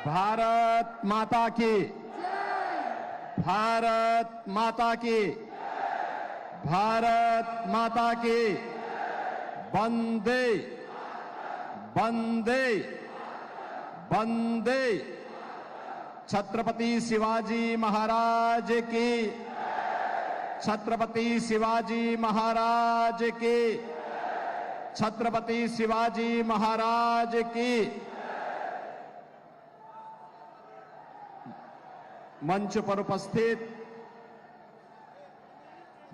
भारत माता की, भारत माता की, भारत माता की, वंदे वंदे वंदे। छत्रपति शिवाजी महाराज की, छत्रपति शिवाजी महाराज की, छत्रपति शिवाजी महाराज की। मंच पर उपस्थित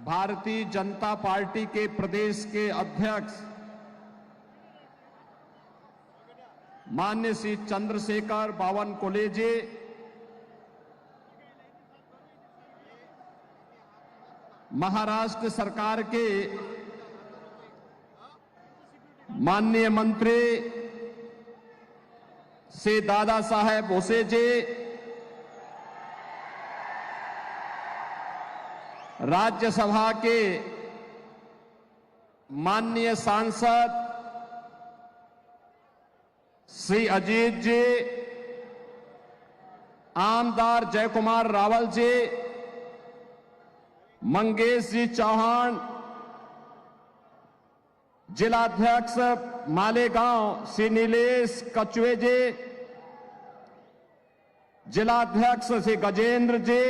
भारतीय जनता पार्टी के प्रदेश के अध्यक्ष मान्य श्री चंद्रशेखर बावनकुले जी, महाराष्ट्र सरकार के माननीय मंत्री श्री दादा साहेब भोसे जी, राज्यसभा के माननीय सांसद श्री अजीत जी, आमदार जयकुमार रावल जी, मंगेश जी चौहान, जिलाध्यक्ष मालेगांव श्री नीलेश कचुए जी, जिलाध्यक्ष श्री गजेंद्र जी,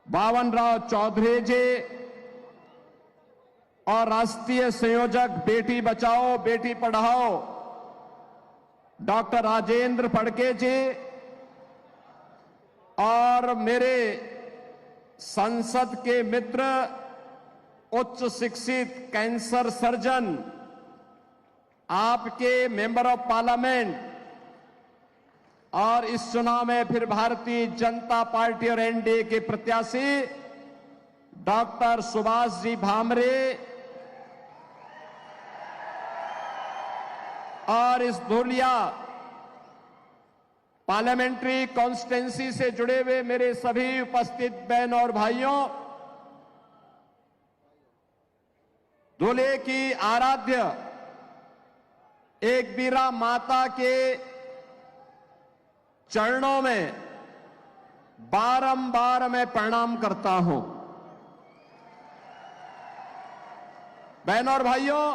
बावन राव चौधरी जी और राष्ट्रीय संयोजक बेटी बचाओ बेटी पढ़ाओ डॉक्टर राजेंद्र फड़के जी और मेरे संसद के मित्र उच्च शिक्षित कैंसर सर्जन, आपके मेंबर ऑफ पार्लियामेंट और इस चुनाव में फिर भारतीय जनता पार्टी और एनडीए के प्रत्याशी डॉक्टर सुभाष जी भामरे और इस धुलिया पार्लियामेंट्री कॉन्स्टिट्यूंसी से जुड़े हुए मेरे सभी उपस्थित बहन और भाइयों, धुले की आराध्य एक बीरा माता के चरणों में बारंबार मैं प्रणाम करता हूं। बहनों और भाइयों,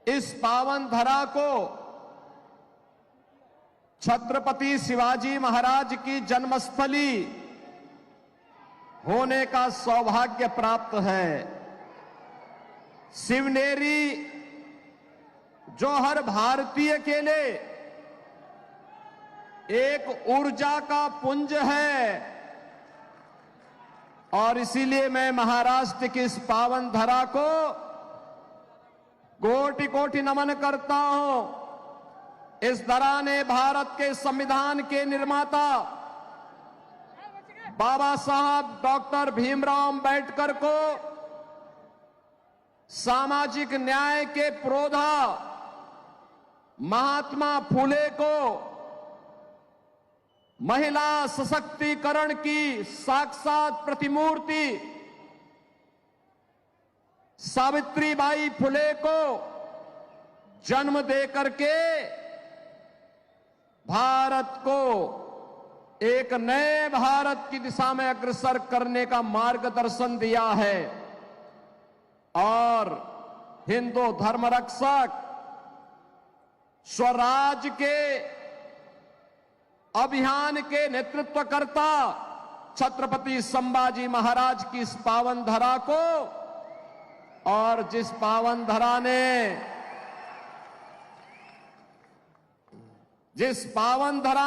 इस पावन धरा को छत्रपति शिवाजी महाराज की जन्मस्थली होने का सौभाग्य प्राप्त है। शिवनेरी जो हर भारतीय के लिए एक ऊर्जा का पुंज है और इसीलिए मैं महाराष्ट्र की इस पावन धरा को कोटि कोटि नमन करता हूं। इस धरा ने भारत के संविधान के निर्माता बाबा साहब डॉक्टर भीमराव अंबेडकर को, सामाजिक न्याय के पुरोधा महात्मा फुले को, महिला सशक्तिकरण की साक्षात प्रतिमूर्ति सावित्रीबाई फुले को जन्म देकर के भारत को एक नए भारत की दिशा में अग्रसर करने का मार्गदर्शन दिया है और हिंदू धर्म रक्षक स्वराज के अभियान के नेतृत्वकर्ता छत्रपति संभाजी महाराज की इस पावन धरा को और जिस पावन धरा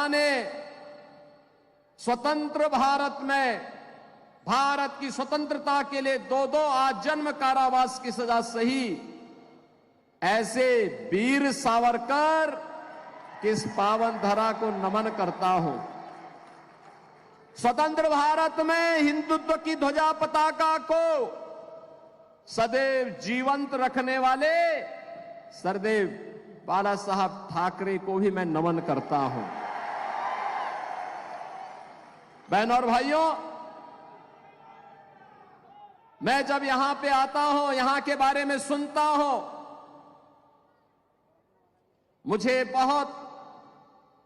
ने स्वतंत्र भारत में भारत की स्वतंत्रता के लिए 2-2 आजन्म कारावास की सजा सही ऐसे वीर सावरकर की इस पावन धरा को नमन करता हूं। स्वतंत्र भारत में हिंदुत्व की ध्वजा पताका को सदैव जीवंत रखने वाले सरदेव बाला साहब ठाकरे को भी मैं नमन करता हूं। बहनों और भाइयों, मैं जब यहां पे आता हूं, यहां के बारे में सुनता हूं, मुझे बहुत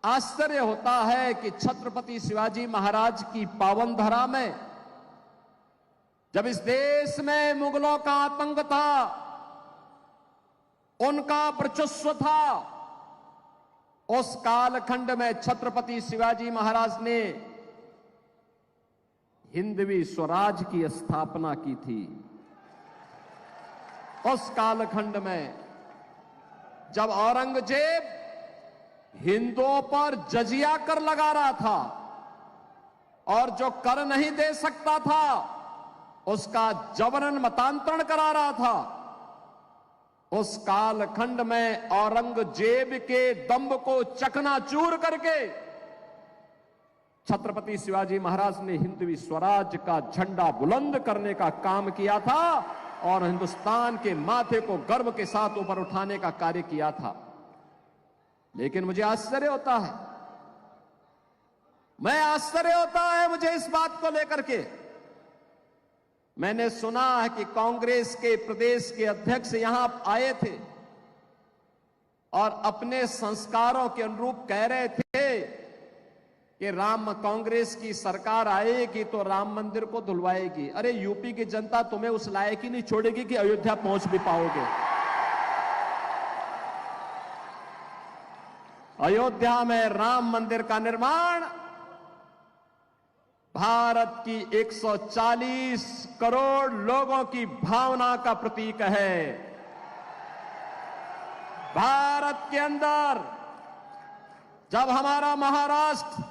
आश्चर्य होता है कि छत्रपति शिवाजी महाराज की पावन धरा में जब इस देश में मुगलों का आतंक था, उनका वर्चस्व था, उस कालखंड में छत्रपति शिवाजी महाराज ने हिंदवी स्वराज की स्थापना की थी। उस कालखंड में जब औरंगजेब हिंदुओं पर जजिया कर लगा रहा था और जो कर नहीं दे सकता था उसका जबरन मतांतरण करा रहा था, उस कालखंड में औरंगजेब के दंभ को चकनाचूर करके छत्रपति शिवाजी महाराज ने हिंदवी स्वराज का झंडा बुलंद करने का काम किया था और हिंदुस्तान के माथे को गर्व के साथ ऊपर उठाने का कार्य किया था। लेकिन मुझे आश्चर्य होता है, मुझे इस बात को लेकर के। मैंने सुना है कि कांग्रेस के प्रदेश के अध्यक्ष यहां आए थे और अपने संस्कारों के अनुरूप कह रहे थे कि कांग्रेस की सरकार आएगी तो राम मंदिर को धुलवाएगी। अरे यूपी की जनता तुम्हें उस लायक ही नहीं छोड़ेगी कि अयोध्या पहुंच भी पाओगे। अयोध्या में राम मंदिर का निर्माण भारत की 140 करोड़ लोगों की भावना का प्रतीक है। भारत के अंदर जब हमारा महाराष्ट्र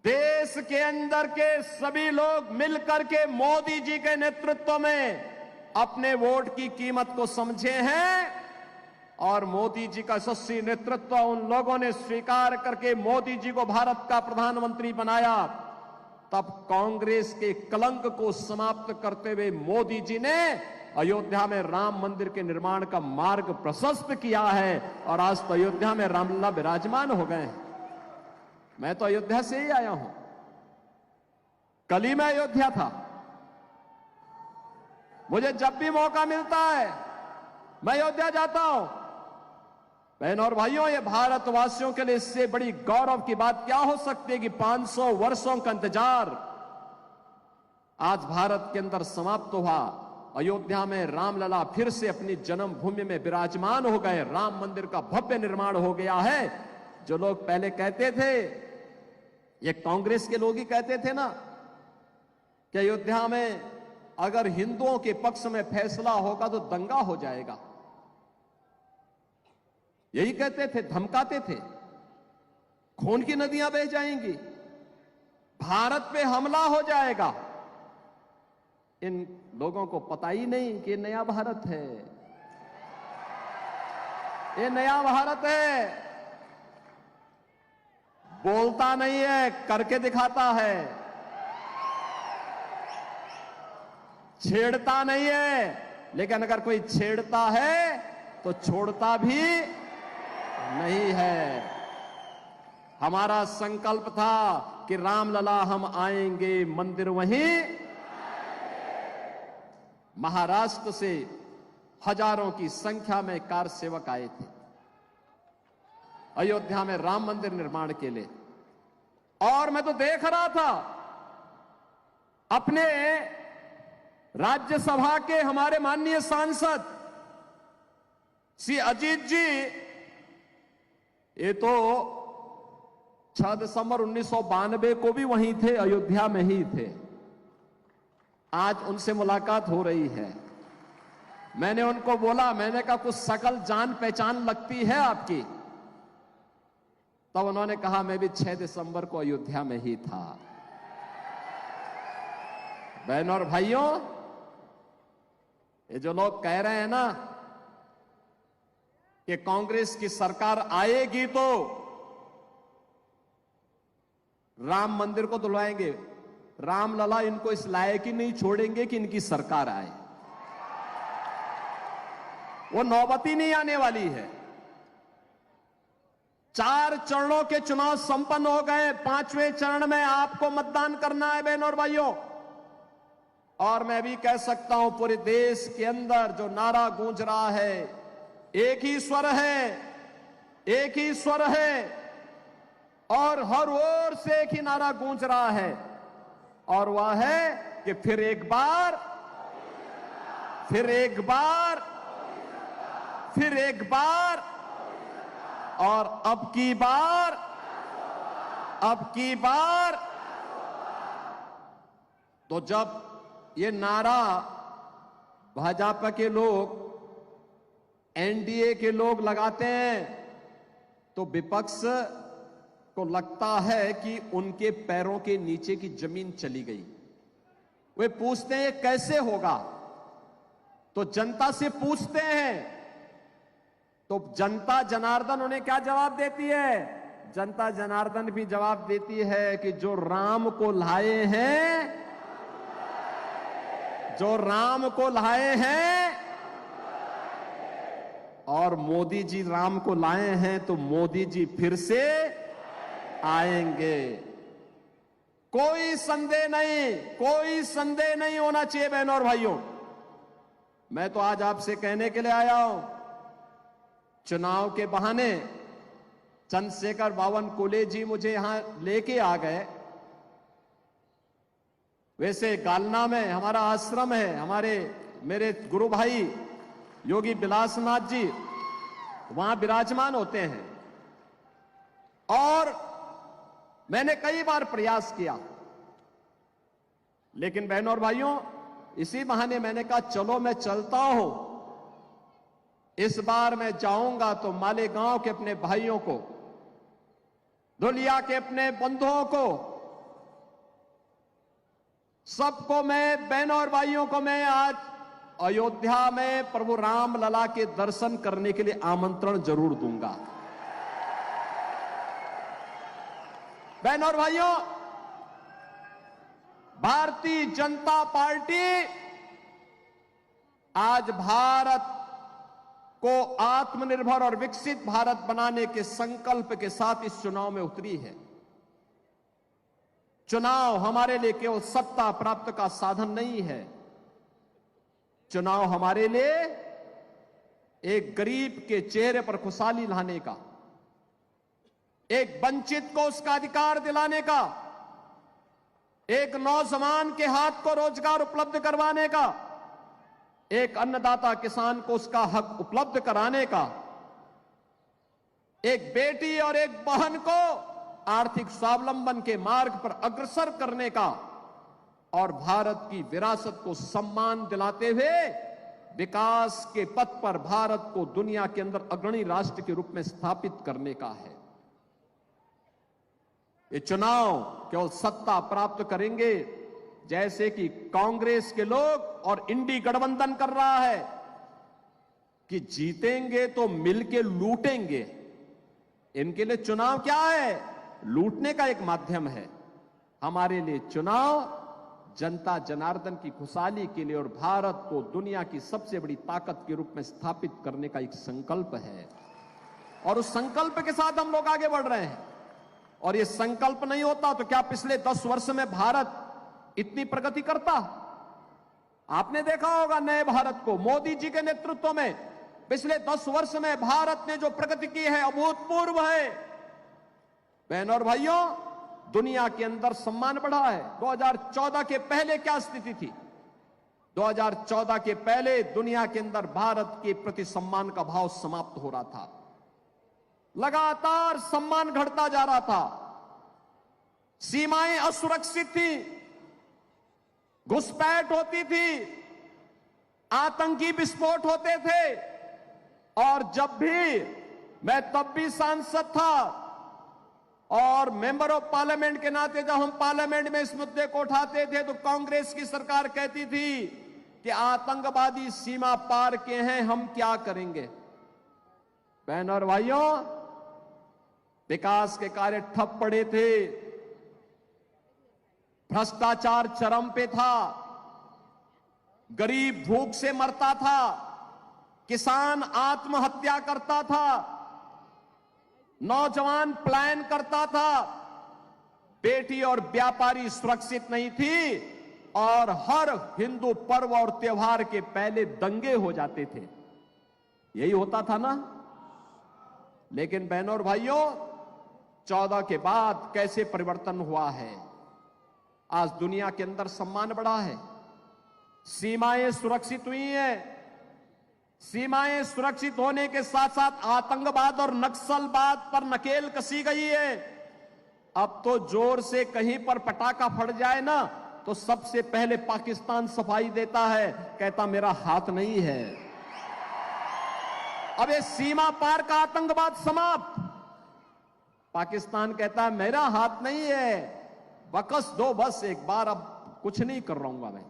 देश के अंदर के सभी लोग मिलकर के मोदी जी के नेतृत्व में अपने वोट की कीमत को समझे हैं और मोदी जी का यशस्वी नेतृत्व उन लोगों ने स्वीकार करके मोदी जी को भारत का प्रधानमंत्री बनाया, तब कांग्रेस के कलंक को समाप्त करते हुए मोदी जी ने अयोध्या में राम मंदिर के निर्माण का मार्ग प्रशस्त किया है और आज तो अयोध्या में रामलला विराजमान हो गए हैं। मैं तो अयोध्या से ही आया हूं, कल ही मैं अयोध्या था। मुझे जब भी मौका मिलता है मैं अयोध्या जाता हूं। बहनों और भाइयों, ये भारतवासियों के लिए इससे बड़ी गौरव की बात क्या हो सकती है कि 500 वर्षों का इंतजार आज भारत के अंदर समाप्त हुआ। अयोध्या में रामलला फिर से अपनी जन्मभूमि में विराजमान हो गए। राम मंदिर का भव्य निर्माण हो गया है। जो लोग पहले कहते थे, ये कांग्रेस के लोग ही कहते थे ना कि अयोध्या में अगर हिंदुओं के पक्ष में फैसला होगा तो दंगा हो जाएगा, यही कहते थे, धमकाते थे, खून की नदियां बह जाएंगी, भारत पे हमला हो जाएगा। इन लोगों को पता ही नहीं कि नया भारत है, ये नया भारत है। बोलता नहीं है, करके दिखाता है। छेड़ता नहीं है, लेकिन अगर कोई छेड़ता है तो छोड़ता भी नहीं है। हमारा संकल्प था कि रामलला हम आएंगे, मंदिर वहीं। महाराष्ट्र से हजारों की संख्या में कार सेवक आए थे अयोध्या में राम मंदिर निर्माण के लिए, और मैं तो देख रहा था अपने राज्यसभा के हमारे माननीय सांसद श्री अजीत जी, ये तो 6 दिसंबर 1992 को भी वहीं थे, अयोध्या में ही थे। आज उनसे मुलाकात हो रही है। मैंने उनको बोला, मैंने कहा कुछ शकल जान पहचान लगती है आपकी? तब उन्होंने कहा मैं भी 6 दिसंबर को अयोध्या में ही था। बहनों और भाइयों, ये जो लोग कह रहे हैं ना कि कांग्रेस की सरकार आएगी तो राम मंदिर को धुलवाएंगे, रामलला इनको इस लायक ही नहीं छोड़ेंगे कि इनकी सरकार आए। वो नौबत ही नहीं आने वाली है। 4 चरणों के चुनाव संपन्न हो गए, 5वें चरण में आपको मतदान करना है बहनों और भाइयों। और मैं भी कह सकता हूं, पूरे देश के अंदर जो नारा गूंज रहा है, एक ही स्वर है एक ही स्वर है और हर ओर से एक ही नारा गूंज रहा है, और वह है कि फिर एक बार, फिर एक बार, फिर एक बार, और अब की बार, अब की बार। तो जब ये नारा भाजपा के लोग, एनडीए के लोग लगाते हैं तो विपक्ष को लगता है कि उनके पैरों के नीचे की जमीन चली गई। वे पूछते हैं ये कैसे होगा, तो जनता से पूछते हैं, तो जनता जनार्दन उन्हें क्या जवाब देती है? जनता जनार्दन भी जवाब देती है कि जो राम को लाए हैं, जो राम को लाए हैं, और मोदी जी राम को लाए हैं तो मोदी जी फिर से आएंगे। कोई संदेह नहीं, कोई संदेह नहीं होना चाहिए बहनों और भाइयों। मैं तो आज आपसे कहने के लिए आया हूं, चुनाव के बहाने चंद्रशेखर बावनकुले जी मुझे यहां लेके आ गए। वैसे गालना में हमारा आश्रम है, मेरे गुरु भाई योगी बिलासनाथ जी वहां विराजमान होते हैं, और मैंने कई बार प्रयास किया, लेकिन बहनों और भाइयों इसी बहाने मैंने कहा चलो मैं चलता हूं। इस बार मैं जाऊंगा तो मालेगांव के अपने भाइयों को, धुलिया के अपने बंधुओं को, सबको मैं, बहनों और भाइयों को मैं आज अयोध्या में प्रभु राम लला के दर्शन करने के लिए आमंत्रण जरूर दूंगा। बहनों और भाइयों, भारतीय जनता पार्टी आज भारत को आत्मनिर्भर और विकसित भारत बनाने के संकल्प के साथ इस चुनाव में उतरी है। चुनाव हमारे लिए केवल सत्ता प्राप्त का साधन नहीं है, चुनाव हमारे लिए एक गरीब के चेहरे पर खुशहाली लाने का, एक वंचित को उसका अधिकार दिलाने का, एक नौजवान के हाथ को रोजगार उपलब्ध करवाने का, एक अन्नदाता किसान को उसका हक उपलब्ध कराने का, एक बेटी और एक बहन को आर्थिक स्वावलंबन के मार्ग पर अग्रसर करने का, और भारत की विरासत को सम्मान दिलाते हुए विकास के पथ पर भारत को दुनिया के अंदर अग्रणी राष्ट्र के रूप में स्थापित करने का है। ये चुनाव केवल सत्ता प्राप्त करेंगे जैसे कि कांग्रेस के लोग और इंडी गठबंधन कर रहा है कि जीतेंगे तो मिलके लूटेंगे। इनके लिए चुनाव क्या है? लूटने का एक माध्यम है। हमारे लिए चुनाव जनता जनार्दन की खुशहाली के लिए और भारत को दुनिया की सबसे बड़ी ताकत के रूप में स्थापित करने का एक संकल्प है, और उस संकल्प के साथ हम लोग आगे बढ़ रहे हैं। और ये संकल्प नहीं होता तो क्या पिछले 10 वर्ष में भारत इतनी प्रगति करता? आपने देखा होगा नए भारत को मोदी जी के नेतृत्व में पिछले 10 वर्ष में भारत ने जो प्रगति की है अभूतपूर्व है। बहनों और भाइयों, दुनिया के अंदर सम्मान बढ़ा है। 2014 के पहले क्या स्थिति थी? 2014 के पहले दुनिया के अंदर भारत के प्रति सम्मान का भाव समाप्त हो रहा था, लगातार सम्मान घटता जा रहा था, सीमाएं असुरक्षित थी, घुसपैठ होती थी, आतंकी विस्फोट होते थे, और जब भी मैं तब भी सांसद था और मेंबर ऑफ पार्लियामेंट के नाते जब हम पार्लियामेंट में इस मुद्दे को उठाते थे तो कांग्रेस की सरकार कहती थी कि आतंकवादी सीमा पार के हैं, हम क्या करेंगे। बहनों और भाइयों, विकास के कार्य ठप पड़े थे, भ्रष्टाचार चरम पे था, गरीब भूख से मरता था, किसान आत्महत्या करता था, नौजवान पलायन करता था, बेटी और व्यापारी सुरक्षित नहीं थी, और हर हिंदू पर्व और त्योहार के पहले दंगे हो जाते थे। यही होता था ना। लेकिन बहनों और भाइयों, 14 के बाद कैसे परिवर्तन हुआ है। आज दुनिया के अंदर सम्मान बढ़ा है, सीमाएं सुरक्षित हुई हैं। सीमाएं सुरक्षित होने के साथ साथ आतंकवाद और नक्सलवाद पर नकेल कसी गई है। अब तो जोर से कहीं पर पटाखा फट जाए ना, तो सबसे पहले पाकिस्तान सफाई देता है, कहता मेरा हाथ नहीं है। अब ये सीमा पार का आतंकवाद समाप्त। पाकिस्तान कहता है मेरा हाथ नहीं है, बकस दो बस एक बार, अब कुछ नहीं कर रहूंगा मैं।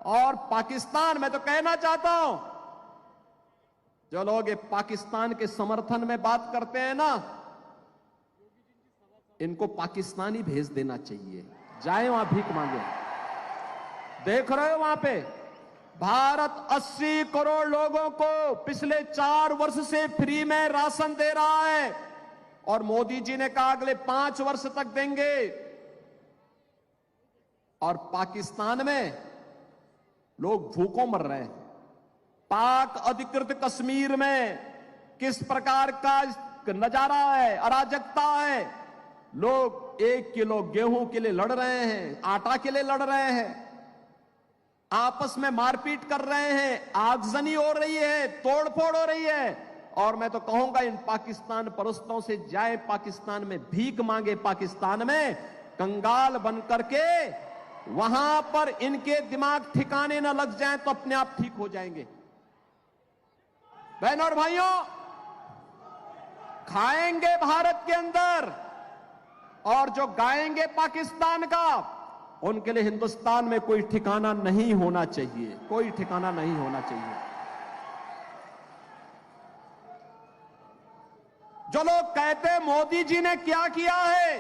और पाकिस्तान, मैं तो कहना चाहता हूं, जो लोग ये पाकिस्तान के समर्थन में बात करते हैं ना, इनको पाकिस्तान ही भेज देना चाहिए, जाए वहां भीख मांगे। देख रहे हो वहां पे भारत 80 करोड़ लोगों को पिछले 4 वर्ष से फ्री में राशन दे रहा है, और मोदी जी ने कहा अगले 5 वर्ष तक देंगे। और पाकिस्तान में लोग भूखों मर रहे हैं। पाक अधिकृत कश्मीर में किस प्रकार का नजारा है, अराजकता है। लोग 1 किलो गेहूं के लिए लड़ रहे हैं, आटा के लिए लड़ रहे हैं, आपस में मारपीट कर रहे हैं, आगजनी हो रही है, तोड़फोड़ हो रही है। और मैं तो कहूंगा इन पाकिस्तान परस्तों से जाए पाकिस्तान में भीख मांगे, पाकिस्तान में कंगाल बन करके, वहां पर इनके दिमाग ठिकाने न लग जाए तो अपने आप ठीक हो जाएंगे। बहनों और भाइयों, खाएंगे भारत के अंदर, और जो गाएंगे पाकिस्तान का, उनके लिए हिंदुस्तान में कोई ठिकाना नहीं होना चाहिए, कोई ठिकाना नहीं होना चाहिए। जो लोग कहते हैं मोदी जी ने क्या किया है,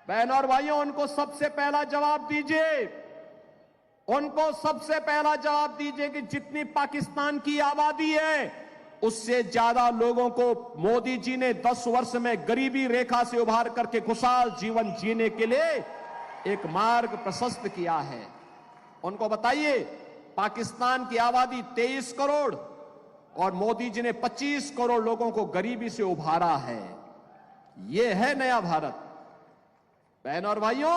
बहनों और भाइयों, उनको सबसे पहला जवाब दीजिए, उनको सबसे पहला जवाब दीजिए कि जितनी पाकिस्तान की आबादी है, उससे ज्यादा लोगों को मोदी जी ने 10 वर्ष में गरीबी रेखा से उभार करके खुशहाल जीवन जीने के लिए एक मार्ग प्रशस्त किया है। उनको बताइए, पाकिस्तान की आबादी 23 करोड़ और मोदी जी ने 25 करोड़ लोगों को गरीबी से उभारा है। यह है नया भारत। बहनों और भाइयों,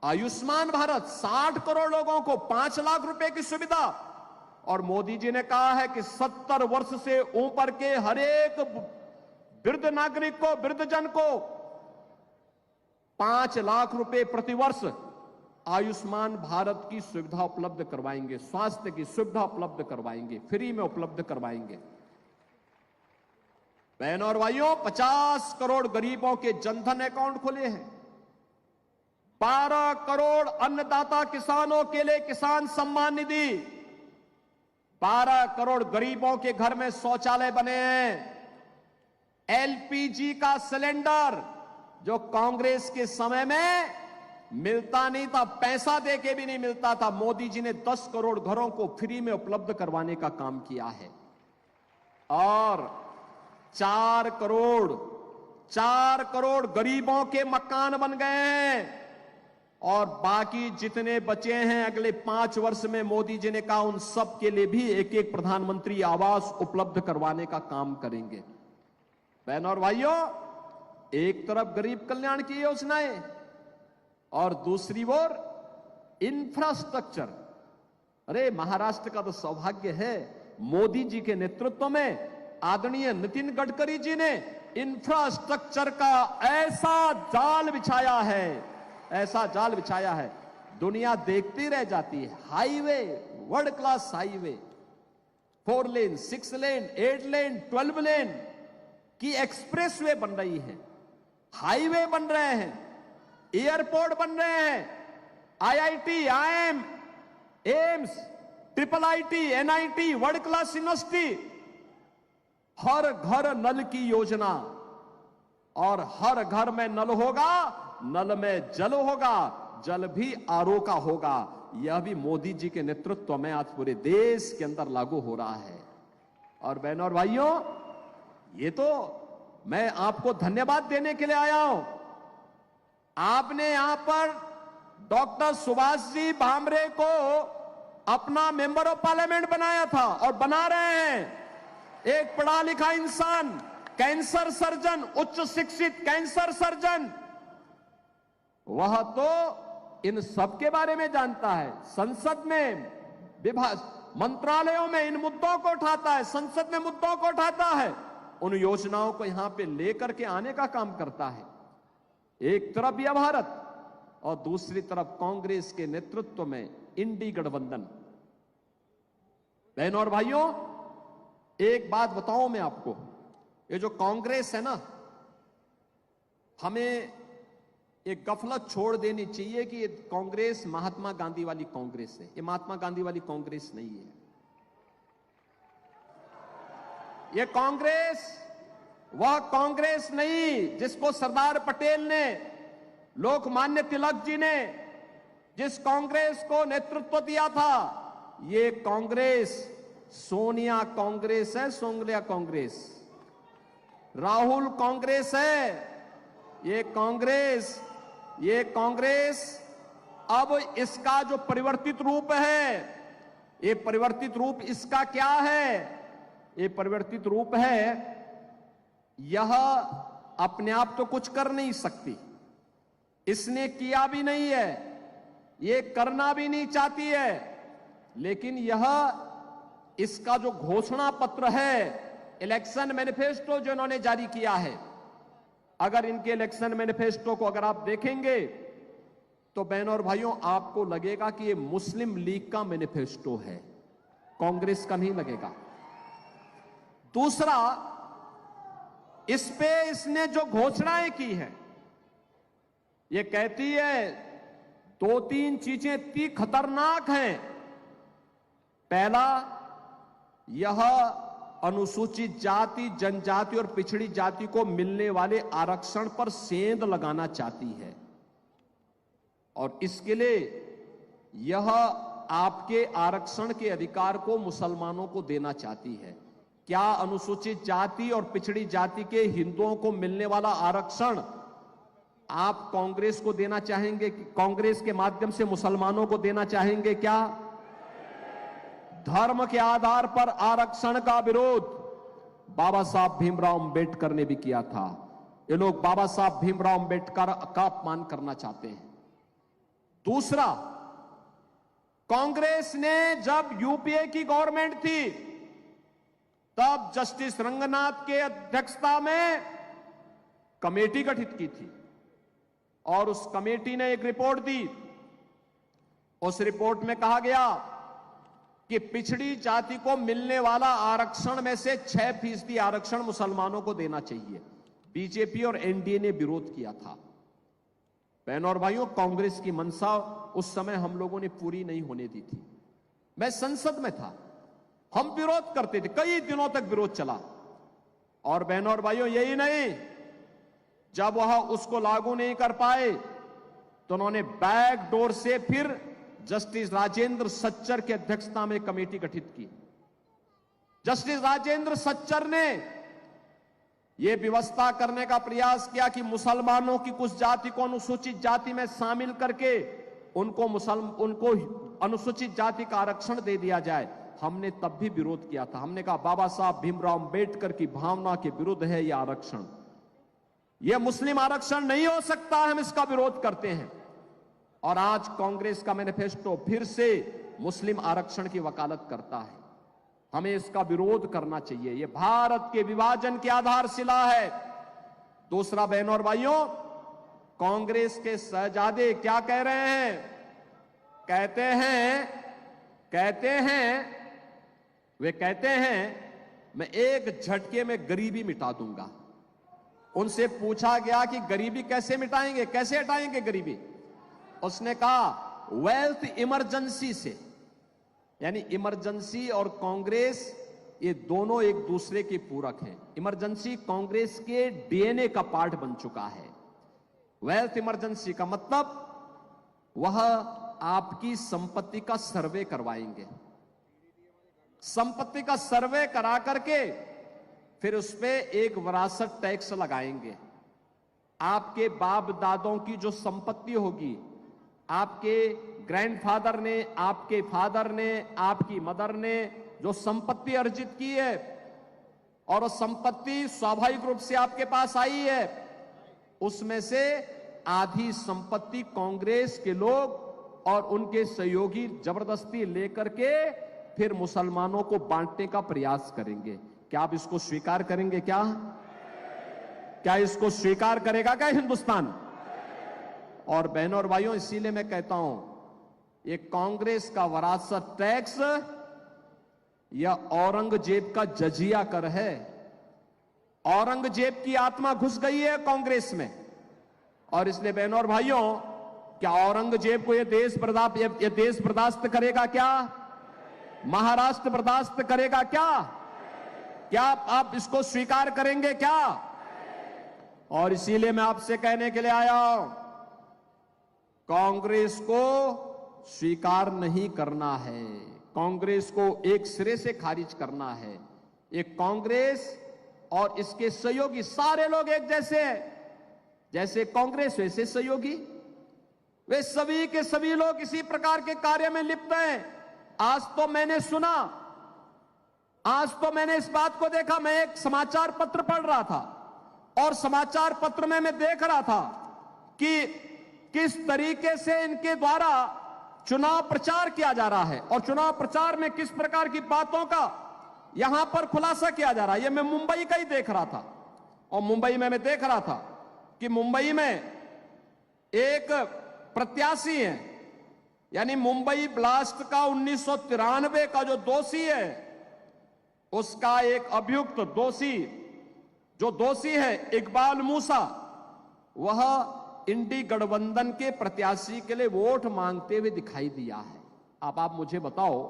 आयुष्मान भारत, 60 करोड़ लोगों को 5 लाख रुपए की सुविधा, और मोदी जी ने कहा है कि 70 वर्ष से ऊपर के हर एक वृद्ध नागरिक को, वृद्धजन को 5 लाख रुपए प्रतिवर्ष आयुष्मान भारत की सुविधा उपलब्ध करवाएंगे, स्वास्थ्य की सुविधा उपलब्ध करवाएंगे, फ्री में उपलब्ध करवाएंगे। बहनों और भाइयों, 50 करोड़ गरीबों के जनधन अकाउंट खुले हैं। 12 करोड़ अन्नदाता किसानों के लिए किसान सम्मान निधि, 12 करोड़ गरीबों के घर में शौचालय बने हैं। एलपीजी का सिलेंडर, जो कांग्रेस के समय में मिलता नहीं था, पैसा देके भी नहीं मिलता था, मोदी जी ने 10 करोड़ घरों को फ्री में उपलब्ध करवाने का काम किया है। और 4 करोड़ गरीबों के मकान बन गए हैं, और बाकी जितने बचे हैं अगले 5 वर्ष में मोदी जी ने कहा उन सब के लिए भी एक एक प्रधानमंत्री आवास उपलब्ध करवाने का काम करेंगे। बहनों और भाइयों, एक तरफ गरीब कल्याण की योजनाएं और दूसरी ओर इंफ्रास्ट्रक्चर। अरे महाराष्ट्र का तो सौभाग्य है, मोदी जी के नेतृत्व में आदरणीय नितिन गडकरी जी ने इंफ्रास्ट्रक्चर का ऐसा जाल बिछाया है, ऐसा जाल बिछाया है, दुनिया देखती रह जाती है। हाईवे, वर्ल्ड क्लास हाईवे, 4 लेन, 6 लेन, 8 लेन, 12 लेन की एक्सप्रेसवे बन रही है, हाईवे बन रहे हैं, एयरपोर्ट बन रहे हैं, IIT, IIM, AIIMS, IIIT, NIT, world class university, हर घर नल की योजना, और हर घर में नल होगा, नल में जल होगा, जल भी आरओ का होगा। यह भी मोदी जी के नेतृत्व में आज पूरे देश के अंदर लागू हो रहा है। और बहनों और भाइयों, ये तो मैं आपको धन्यवाद देने के लिए आया हूं। आपने यहां पर डॉक्टर सुभाष जी भामरे को अपना मेंबर ऑफ पार्लियामेंट बनाया था और बना रहे हैं। एक पढ़ा लिखा इंसान, कैंसर सर्जन, उच्च शिक्षित कैंसर सर्जन, वह तो इन सब के बारे में जानता है। संसद में विभाग, मंत्रालयों में इन मुद्दों को उठाता है, संसद में मुद्दों को उठाता है, उन योजनाओं को यहां पे लेकर के आने का काम करता है। एक तरफ यह भारत और दूसरी तरफ कांग्रेस के नेतृत्व में इंडी गठबंधन। बहनों और भाइयों, एक बात बताऊं मैं आपको, ये जो कांग्रेस है ना, हमें एक गफलत छोड़ देनी चाहिए कि ये कांग्रेस महात्मा गांधी वाली कांग्रेस है। ये महात्मा गांधी वाली कांग्रेस नहीं है। ये कांग्रेस वह कांग्रेस नहीं जिसको सरदार पटेल ने, लोकमान्य तिलक जी ने जिस कांग्रेस को नेतृत्व दिया था, ये कांग्रेस सोनिया कांग्रेस है, सोनिया कांग्रेस, राहुल कांग्रेस है। ये कांग्रेस अब इसका जो परिवर्तित रूप है, ये परिवर्तित रूप इसका क्या है? ये परिवर्तित रूप है, यह अपने आप तो कुछ कर नहीं सकती, इसने किया भी नहीं है, ये करना भी नहीं चाहती है, लेकिन यह इसका जो घोषणा पत्र है, इलेक्शन मैनिफेस्टो जो इन्होंने जारी किया है, अगर इनके इलेक्शन मैनिफेस्टो को अगर आप देखेंगे तो बहनों और भाइयों आपको लगेगा कि ये मुस्लिम लीग का मैनिफेस्टो है, कांग्रेस का नहीं लगेगा। दूसरा, इस पे इसने जो घोषणाएं की है, ये कहती है दो तीन चीजें इतनी खतरनाक हैं। पहला, यह अनुसूचित जाति, जनजाति और पिछड़ी जाति को मिलने वाले आरक्षण पर सेंध लगाना चाहती है और इसके लिए यह आपके आरक्षण के अधिकार को मुसलमानों को देना चाहती है। क्या अनुसूचित जाति और पिछड़ी जाति के हिंदुओं को मिलने वाला आरक्षण आप कांग्रेस को देना चाहेंगे? कांग्रेस के माध्यम से मुसलमानों को देना चाहेंगे क्या? धर्म के आधार पर आरक्षण का विरोध बाबा साहब भीमराव अंबेडकर ने भी किया था। ये लोग बाबा साहब भीमराव अंबेडकर का अपमान करना चाहते हैं। दूसरा, कांग्रेस ने जब यूपीए की गवर्नमेंट थी तब जस्टिस रंगनाथ के अध्यक्षता में कमेटी गठित की थी और उस कमेटी ने एक रिपोर्ट दी। उस रिपोर्ट में कहा गया कि पिछड़ी जाति को मिलने वाला आरक्षण में से 6% आरक्षण मुसलमानों को देना चाहिए। बीजेपी और एनडीए ने विरोध किया था। बहनों और भाइयों, कांग्रेस की मंशा उस समय हम लोगों ने पूरी नहीं होने दी थी। मैं संसद में था, हम विरोध करते थे, कई दिनों तक विरोध चला। और बहनों और भाइयों, यही नहीं, जब वह उसको लागू नहीं कर पाए तो उन्होंने बैक डोर से फिर जस्टिस राजेंद्र सच्चर की अध्यक्षता में कमेटी गठित की। जस्टिस राजेंद्र सच्चर ने यह व्यवस्था करने का प्रयास किया कि मुसलमानों की कुछ जाति को अनुसूचित जाति में शामिल करके उनको अनुसूचित जाति का आरक्षण दे दिया जाए। हमने तब भी विरोध किया था। हमने कहा बाबा साहब भीमराव अंबेडकर की भावना के विरुद्ध है यह आरक्षण, यह मुस्लिम आरक्षण नहीं हो सकता, हम इसका विरोध करते हैं। और आज कांग्रेस का मैनिफेस्टो फिर से मुस्लिम आरक्षण की वकालत करता है। हमें इसका विरोध करना चाहिए। यह भारत के विभाजन की आधारशिला है। दूसरा, बहनों और भाइयों, कांग्रेस के शहजादे क्या कह रहे हैं? वे कहते हैं मैं एक झटके में गरीबी मिटा दूंगा। उनसे पूछा गया कि गरीबी कैसे मिटाएंगे, कैसे हटाएंगे गरीबी? उसने कहा वेल्थ इमरजेंसी से। यानी इमरजेंसी और कांग्रेस ये दोनों एक दूसरे के पूरक हैं। इमरजेंसी कांग्रेस के डीएनए का पार्ट बन चुका है। वेल्थ इमरजेंसी का मतलब वह आपकी संपत्ति का सर्वे करवाएंगे, संपत्ति का सर्वे करा करके फिर उस पे एक विरासत टैक्स लगाएंगे। आपके बाप दादों की जो संपत्ति होगी, आपके ग्रैंडफादर ने, आपके फादर ने, आपकी मदर ने जो संपत्ति अर्जित की है, और वो संपत्ति स्वाभाविक रूप से आपके पास आई है, उसमें से आधी संपत्ति कांग्रेस के लोग और उनके सहयोगी जबरदस्ती लेकर के फिर मुसलमानों को बांटने का प्रयास करेंगे। क्या आप इसको स्वीकार करेंगे? क्या इसको स्वीकार करेगा क्या हिंदुस्तान? और बहनों और भाइयों, इसीलिए मैं कहता हूं, ये कांग्रेस का वरासत टैक्स या औरंगजेब का जजिया कर है। औरंगजेब की आत्मा घुस गई है कांग्रेस में, और इसलिए बहनों और भाइयों, क्या औरंगजेब को ये देश बर्दाश्त करेगा? क्या महाराष्ट्र बर्दाश्त करेगा? क्या आप इसको स्वीकार करेंगे? क्या? और इसीलिए मैं आपसे कहने के लिए आया हूं, कांग्रेस को स्वीकार नहीं करना है, कांग्रेस को एक सिरे से खारिज करना है। एक कांग्रेस और इसके सहयोगी सारे लोग एक जैसे हैं, जैसे कांग्रेस वैसे सहयोगी, वे सभी के सभी लोग इसी प्रकार के कार्य में लिप्त हैं। आज तो मैंने सुना, आज तो मैंने इस बात को देखा, मैं एक समाचार पत्र पढ़ रहा था और समाचार पत्र में मैं देख रहा था कि किस तरीके से इनके द्वारा चुनाव प्रचार किया जा रहा है और चुनाव प्रचार में किस प्रकार की बातों का यहां पर खुलासा किया जा रहा है। यह मैं मुंबई का ही देख रहा था, और मुंबई में मैं देख रहा था कि मुंबई में एक प्रत्याशी है, यानी मुंबई ब्लास्ट का 1993 का जो दोषी है, उसका एक अभियुक्त दोषी है इकबाल मूसा, वह इंडी गठबंधन के प्रत्याशी के लिए वोट मांगते हुए दिखाई दिया है। अब आप मुझे बताओ,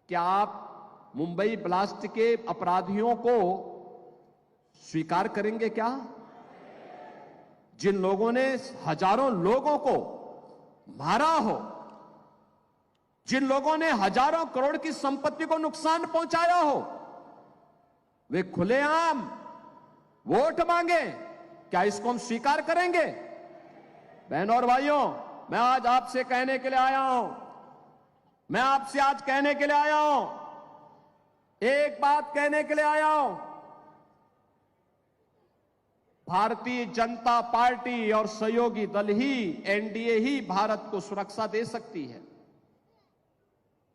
क्या आप मुंबई ब्लास्ट के अपराधियों को स्वीकार करेंगे? क्या जिन लोगों ने हजारों लोगों को मारा हो, जिन लोगों ने हजारों करोड़ की संपत्ति को नुकसान पहुंचाया हो, वे खुलेआम वोट मांगे? क्या इसको हम स्वीकार करेंगे? बहनों और भाइयों, मैं आज आपसे कहने के लिए आया हूं, मैं आपसे आज कहने के लिए आया हूं, एक बात कहने के लिए आया हूं, भारतीय जनता पार्टी और सहयोगी दल ही, एनडीए ही भारत को सुरक्षा दे सकती है,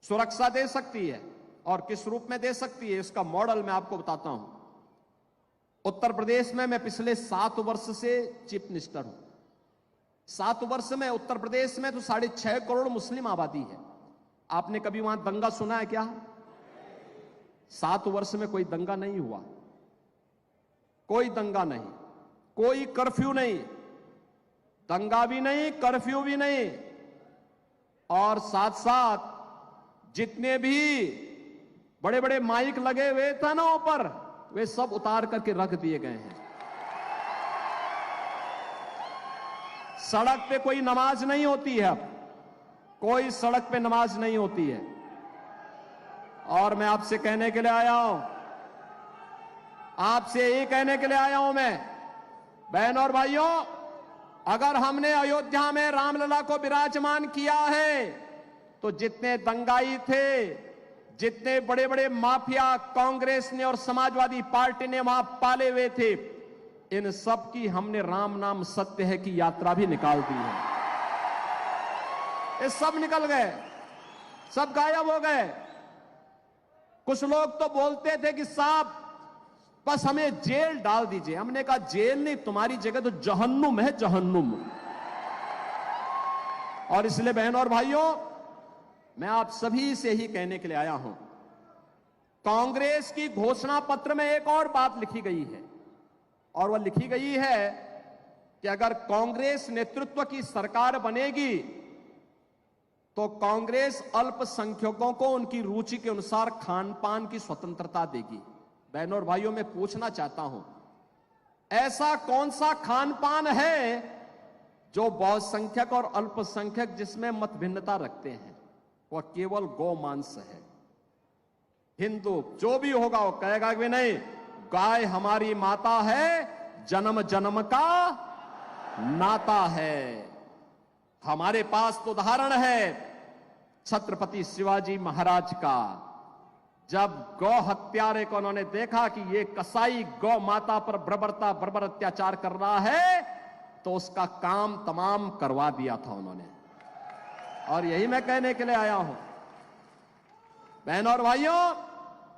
सुरक्षा दे सकती है। और किस रूप में दे सकती है, इसका मॉडल मैं आपको बताता हूं। उत्तर प्रदेश में मैं पिछले 7 वर्ष से चीफ मिनिस्टर हूं। 7 वर्ष में उत्तर प्रदेश में तो 6.5 करोड़ मुस्लिम आबादी है। आपने कभी वहां दंगा सुना है क्या? 7 वर्ष में कोई दंगा नहीं हुआ, कोई दंगा नहीं, कोई कर्फ्यू नहीं, दंगा भी नहीं, कर्फ्यू भी नहीं, और साथ साथ जितने भी बड़े बड़े माइक लगे हुए थे ना ऊपर, वे सब उतार करके रख दिए गए हैं। सड़क पे कोई नमाज नहीं होती है, अब कोई सड़क पे नमाज नहीं होती है। और मैं आपसे कहने के लिए आया हूं, आपसे यही कहने के लिए आया हूं मैं, बहनों और भाइयों, अगर हमने अयोध्या में रामलला को विराजमान किया है, तो जितने दंगाई थे, जितने बड़े बड़े माफिया कांग्रेस ने और समाजवादी पार्टी ने वहां पाले हुए थे, इन सब की हमने राम नाम सत्य है की यात्रा भी निकाल दी है। ये सब निकल गए, सब गायब हो गए। कुछ लोग तो बोलते थे कि साहब बस हमें जेल डाल दीजिए। हमने कहा जेल नहीं, तुम्हारी जगह तो जहन्नुम है, जहन्नुम। और इसलिए बहनों और भाइयों, मैं आप सभी से ही कहने के लिए आया हूं, कांग्रेस की घोषणा पत्र में एक और बात लिखी गई है, और वह लिखी गई है कि अगर कांग्रेस नेतृत्व की सरकार बनेगी तो कांग्रेस अल्पसंख्यकों को उनकी रुचि के अनुसार खान पान की स्वतंत्रता देगी। बहनों और भाइयों, मैं पूछना चाहता हूं, ऐसा कौन सा खान पान है जो बहुसंख्यक और अल्पसंख्यक जिसमें मत भिन्नता रखते हैं? वह केवल गौ मांस है। हिंदू जो भी होगा वो कहेगा कि नहीं, गाय हमारी माता है, जन्म जन्म का नाता है। हमारे पास तो उदाहरण है छत्रपति शिवाजी महाराज का, जब गौ हत्यारे को उन्होंने देखा कि ये कसाई गौ माता पर बर्बर अत्याचार कर रहा है, तो उसका काम तमाम करवा दिया था उन्होंने। और यही मैं कहने के लिए आया हूं, बहनों और भाइयों,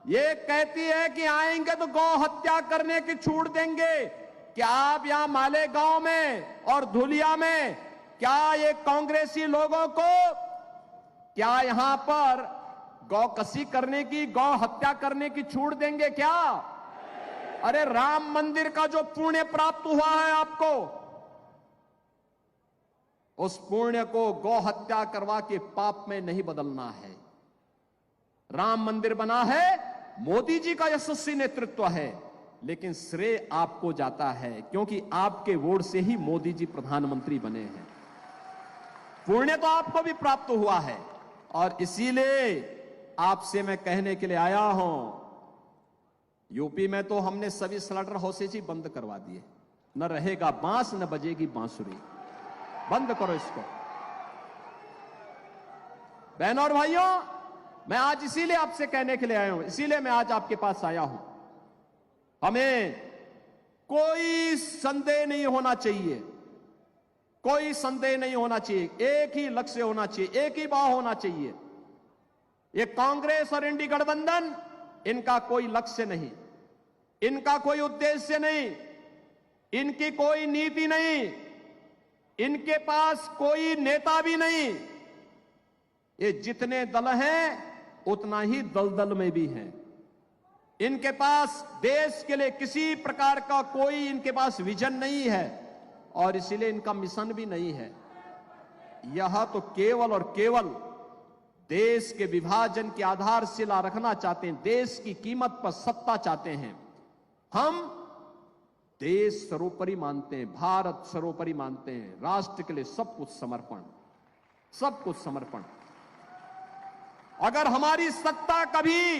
ये कहती है कि आएंगे तो गौ हत्या करने की छूट देंगे। क्या आप यहां मालेगांव में और धुलिया में क्या ये कांग्रेसी लोगों को क्या यहां पर गौ कसी करने की, गौ हत्या करने की छूट देंगे क्या? अरे राम मंदिर का जो पुण्य प्राप्त हुआ है आपको, उस पुण्य को गौ हत्या करवा के पाप में नहीं बदलना है। राम मंदिर बना है, मोदी जी का यशस्वी नेतृत्व है, लेकिन श्रेय आपको जाता है क्योंकि आपके वोट से ही मोदी जी प्रधानमंत्री बने हैं। पुण्य तो आपको भी प्राप्त हुआ है और इसीलिए आपसे मैं कहने के लिए आया हूं, यूपी में तो हमने सभी स्लॉटर हाउसेज ही बंद करवा दिए। न रहेगा बांस, न बजेगी बांसुरी। बंद करो इसको। बहनों और भाइयों, मैं आज इसीलिए आपसे कहने के लिए आया हूं, इसीलिए मैं आज आपके पास आया हूं। हमें कोई संदेह नहीं होना चाहिए, कोई संदेह नहीं होना चाहिए। एक ही लक्ष्य होना चाहिए, एक ही भाव होना चाहिए। ये कांग्रेस और इंडी गठबंधन, इनका कोई लक्ष्य नहीं, इनका कोई उद्देश्य नहीं, इनकी कोई नीति नहीं, इनके पास कोई नेता भी नहीं। ये जितने दल हैं उतना ही दलदल में भी हैं। इनके पास देश के लिए किसी प्रकार का कोई इनके पास विजन नहीं है और इसीलिए इनका मिशन भी नहीं है। यह तो केवल और केवल देश के विभाजन की आधारशिला रखना चाहते हैं, देश की कीमत पर सत्ता चाहते हैं। हम देश सर्वोपरि मानते हैं, भारत सर्वोपरि मानते हैं, राष्ट्र के लिए सब कुछ समर्पण, सब कुछ समर्पण। अगर हमारी सत्ता कभी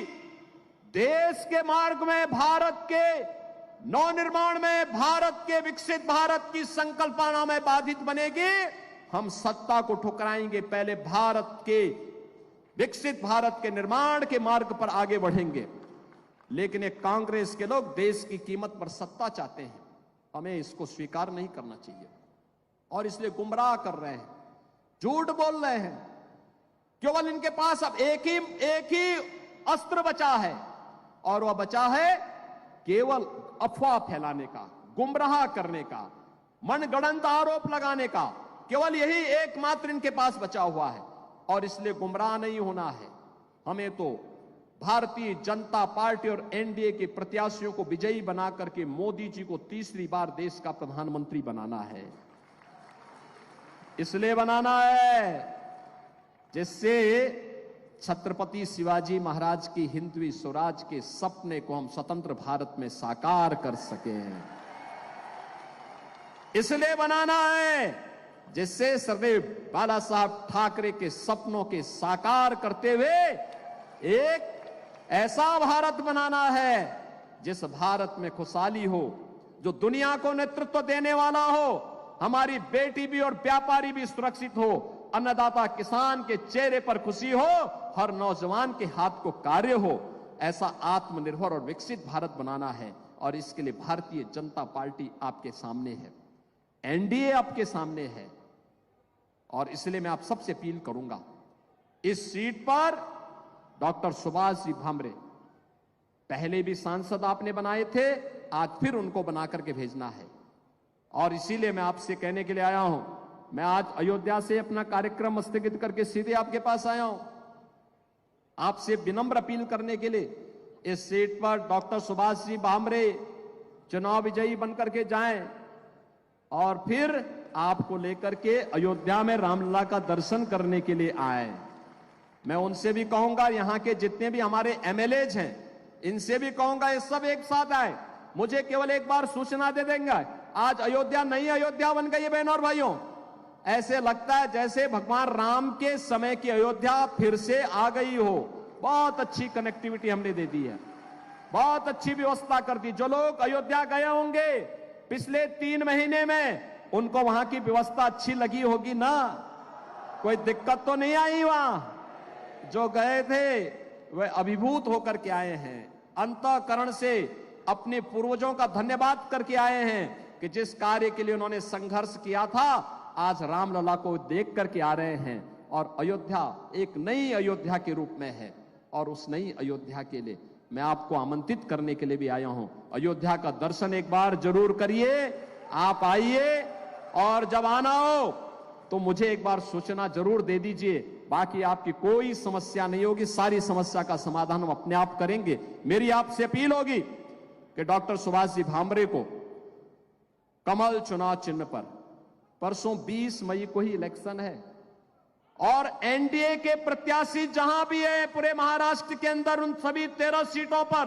देश के मार्ग में, भारत के नवनिर्माण में, भारत के विकसित भारत की संकल्पना में बाधित बनेगी, हम सत्ता को ठुकराएंगे। पहले भारत के विकसित भारत के निर्माण के मार्ग पर आगे बढ़ेंगे। लेकिन एक कांग्रेस के लोग देश की कीमत पर सत्ता चाहते हैं, हमें इसको स्वीकार नहीं करना चाहिए और इसलिए गुमराह कर रहे हैं, झूठ बोल रहे हैं। केवल इनके पास अब एक ही अस्त्र बचा है और वह बचा है केवल अफवाह फैलाने का, गुमराह करने का, मनगढ़ंत आरोप लगाने का। केवल यही एकमात्र इनके पास बचा हुआ है और इसलिए गुमराह नहीं होना है। हमें तो भारतीय जनता पार्टी और एनडीए के प्रत्याशियों को विजयी बना करके मोदी जी को तीसरी बार देश का प्रधानमंत्री बनाना है। इसलिए बनाना है जिससे छत्रपति शिवाजी महाराज की हिंदवी स्वराज के सपने को हम स्वतंत्र भारत में साकार कर सकें। इसलिए बनाना है जिससे सरदेव बाला साहब ठाकरे के सपनों के साकार करते हुए एक ऐसा भारत बनाना है जिस भारत में खुशहाली हो, जो दुनिया को नेतृत्व देने वाला हो, हमारी बेटी भी और व्यापारी भी सुरक्षित हो, अन्नदाता किसान के चेहरे पर खुशी हो, हर नौजवान के हाथ को कार्य हो। ऐसा आत्मनिर्भर और विकसित भारत बनाना है और इसके लिए भारतीय जनता पार्टी आपके सामने है, एनडीए आपके सामने है। और इसलिए मैं आप सबसे अपील करूंगा, इस सीट पर डॉक्टर सुभाष जी भामरे पहले भी सांसद आपने बनाए थे, आज फिर उनको बना करके भेजना है। और इसीलिए मैं आपसे कहने के लिए आया हूं, मैं आज अयोध्या से अपना कार्यक्रम स्थगित करके सीधे आपके पास आया हूं, आपसे विनम्र अपील करने के लिए इस सीट पर डॉक्टर सुभाष जी भामरे चुनाव विजयी बनकर के जाएं और फिर आपको लेकर के अयोध्या में रामलला का दर्शन करने के लिए आए। मैं उनसे भी कहूंगा, यहां के जितने भी हमारे एमएलएज हैं, इनसे भी कहूंगा ये सब एक साथ आए, मुझे केवल एक बार सूचना दे देंगे। आज अयोध्या नई अयोध्या बन गई है बहनों और भाइयों। ऐसे लगता है जैसे भगवान राम के समय की अयोध्या फिर से आ गई हो। बहुत अच्छी कनेक्टिविटी हमने दे दी है, बहुत अच्छी व्यवस्था कर दी। जो लोग अयोध्या गए होंगे पिछले 3 महीने में, उनको वहां की व्यवस्था अच्छी लगी होगी ना, कोई दिक्कत तो नहीं आई वहां। जो गए थे वे अभिभूत होकर के आए हैं, अंतःकरण से अपने पूर्वजों का धन्यवाद करके आए हैं कि जिस कार्य के लिए उन्होंने संघर्ष किया था, आज रामलला को देख करके आ रहे हैं और अयोध्या एक नई अयोध्या के रूप में है। और उस नई अयोध्या के लिए मैं आपको आमंत्रित करने के लिए भी आया हूं। अयोध्या का दर्शन एक बार जरूर करिए, आप आइए और जब आना हो तो मुझे एक बार सूचना जरूर दे दीजिए। बाकी आपकी कोई समस्या नहीं होगी, सारी समस्या का समाधान हम अपने आप करेंगे। मेरी आपसे अपील होगी कि डॉक्टर सुभाष जी भामरे को कमल चुनाव चिन्ह पर, परसों 20 मई को ही इलेक्शन है और एनडीए के प्रत्याशी जहां भी है पूरे महाराष्ट्र के अंदर, उन सभी 13 सीटों पर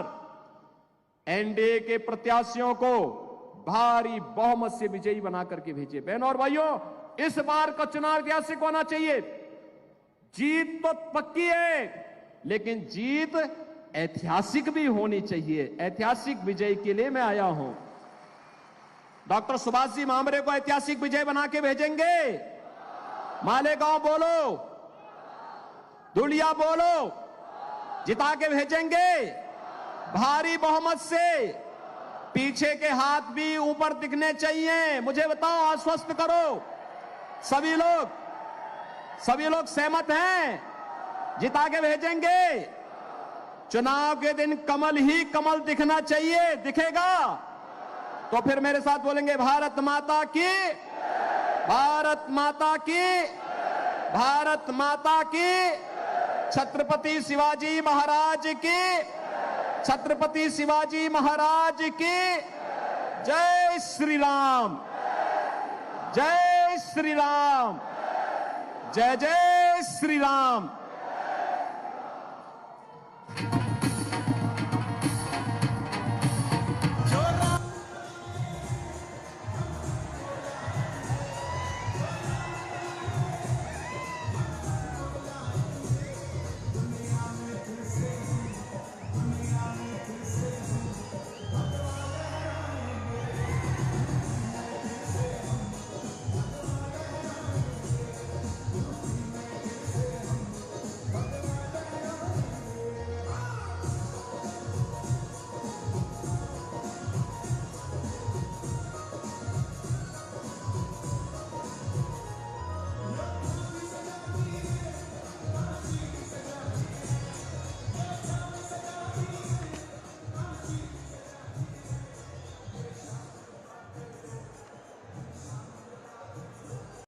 एनडीए के प्रत्याशियों को भारी बहुमत से विजयी बना करके भेजिए। बहनों और भाइयों, इस बार का चुनाव ऐतिहासिक होना चाहिए। जीत तो पक्की है, लेकिन जीत ऐतिहासिक भी होनी चाहिए। ऐतिहासिक विजय के लिए मैं आया हूं। डॉक्टर सुभाष जी भामरे को ऐतिहासिक विजय बना के भेजेंगे। मालेगांव बोलो, धुलिया बोलो, जिता के भेजेंगे भारी बहुमत से। पीछे के हाथ भी ऊपर दिखने चाहिए। मुझे बताओ, आश्वस्त करो, सभी लोग सहमत हैं? जिता के भेजेंगे। चुनाव के दिन कमल ही कमल दिखना चाहिए। दिखेगा तो फिर मेरे साथ बोलेंगे, भारत माता की, भारत माता की, भारत माता की, छत्रपति शिवाजी महाराज की, छत्रपति शिवाजी महाराज की जय श्री राम, जय श्री राम, जय जय श्री राम।